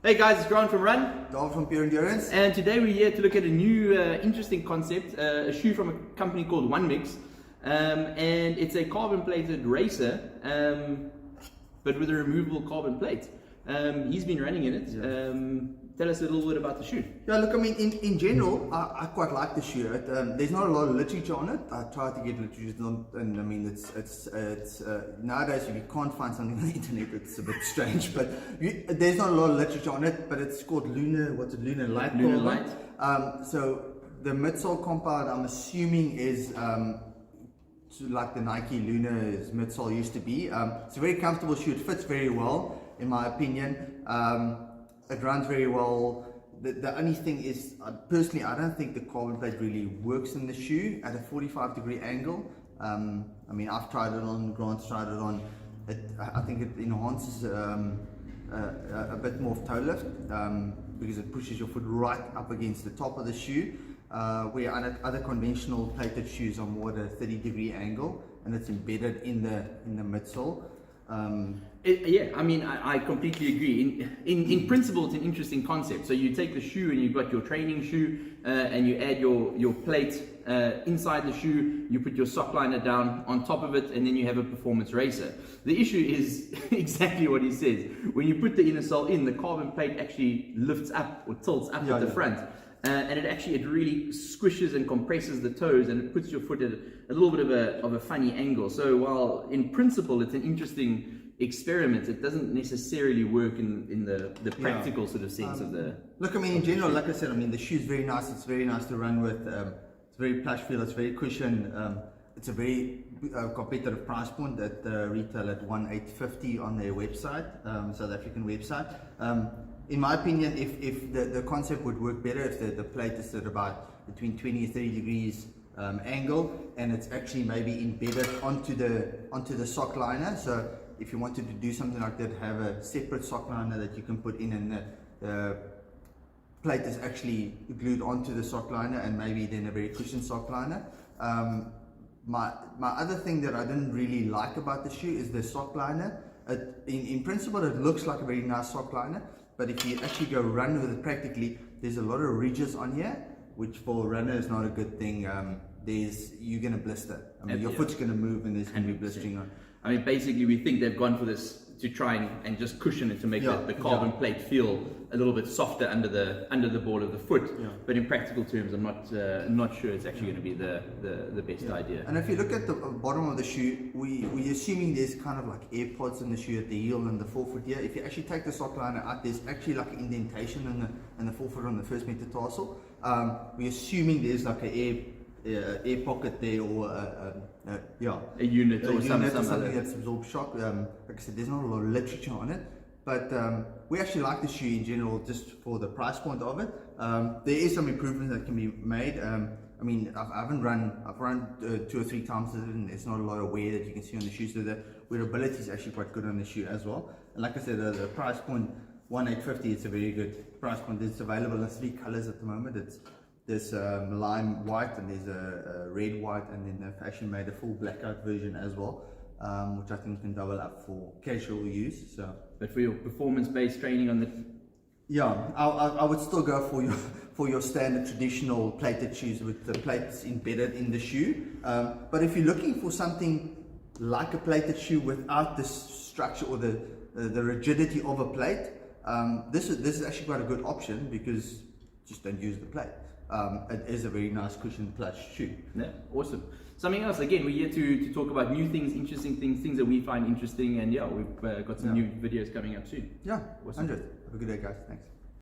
Hey guys, it's Grant from Run. Dawid from Pure Endurance. And today we're here to look at a new interesting concept, a shoe from a company called Onemix. And it's a carbon plated racer, but with a removable carbon plate. He's been running in it. Yeah. Tell us a little bit about the shoe. Yeah, look, I mean, in general, I quite like the shoe. There's not a lot of literature on it. I tried to get literature on, and I mean, it's nowadays if you can't find something on the internet, it's a bit strange. But there's not a lot of literature on it. But it's called Lunar Light. Lunar Light. So the midsole compound, I'm assuming, is like the Nike Lunar's midsole used to be. It's a very comfortable shoe. It fits very well, in my opinion. It runs very well. The only thing is, personally, I don't think the carbon plate really works in the shoe at a 45-degree angle. I mean, I've tried it on, Grant's tried it on. I think it enhances a bit more of toe lift because it pushes your foot right up against the top of the shoe. Where other conventional plated shoes are more at a 30-degree angle, and it's embedded in the midsole. Yeah, I mean, I completely agree. In principle, it's an interesting concept. So you take the shoe and you've got your training shoe, and you add your plate inside the shoe. You put your sock liner down on top of it, and then you have a performance racer. The issue is exactly what he says. When you put the inner sole in, the carbon plate actually lifts up or tilts up at the front. And it really squishes and compresses the toes, and it puts your foot at a little bit of a funny angle. So while in principle it's an interesting experiment, it doesn't necessarily work in the practical sort of sense of the. Look, I mean, in general, like I said, I mean, the shoe's very nice. It's very nice to run with. It's very plush feel. It's very cushion. It's a very competitive price point that retail at $1,850 on their website, South African website. In my opinion, if the concept would work better if the plate is at about between 20 and 30 degrees angle, and it's actually maybe embedded onto the sock liner. So if you wanted to do something like that, have a separate sock liner that you can put in, and the plate is actually glued onto the sock liner, and maybe then a very cushioned sock liner. My other thing that I didn't really like about the shoe is the sock liner. In principle, it looks like a very nice sock liner. But if you actually go run with it practically, there's a lot of ridges on here, which for a runner is not a good thing. You're going to blister. I mean, your foot's going to move, and there's going to be blistering on. I mean, basically, we think they've gone for this to try and just cushion it to make the carbon plate feel a little bit softer under the ball of the foot. Yeah. But in practical terms, I'm not sure it's actually going to be the best idea. And if you look at the bottom of the shoe, we're assuming there's kind of like air pods in the shoe at the heel and the forefoot here. If you actually take the sock liner out, there's actually like an indentation in the forefoot on the first metatarsal. We're assuming there's like an air pocket there, or a unit or something that's absorbed shock. Like I said, there's not a lot of literature on it, but we actually like the shoe in general just for the price point of it. There is some improvements that can be made. I mean, I've run 2 or 3 times with it, and there's not a lot of wear that you can see on the shoe, so the wearability is actually quite good on the shoe as well. And like I said, the price point, $1,850, it's a very good price point. It's available in 3 colors at the moment. There's lime white, and there's a red white, and then they've actually made a full blackout version as well, which I think can double up for casual use. So, but for your performance-based training on the, I would still go for your standard traditional plated shoes with the plates embedded in the shoe. But if you're looking for something like a plated shoe without the structure or the rigidity of a plate, this is actually quite a good option, because just don't use the plate. It is a very nice cushioned plush shoe. Yeah, awesome. Something else, again, we're here to talk about new things, interesting things that we find interesting, and we've got some new videos coming up soon. Yeah, awesome. 100. Have a good day, guys. Thanks.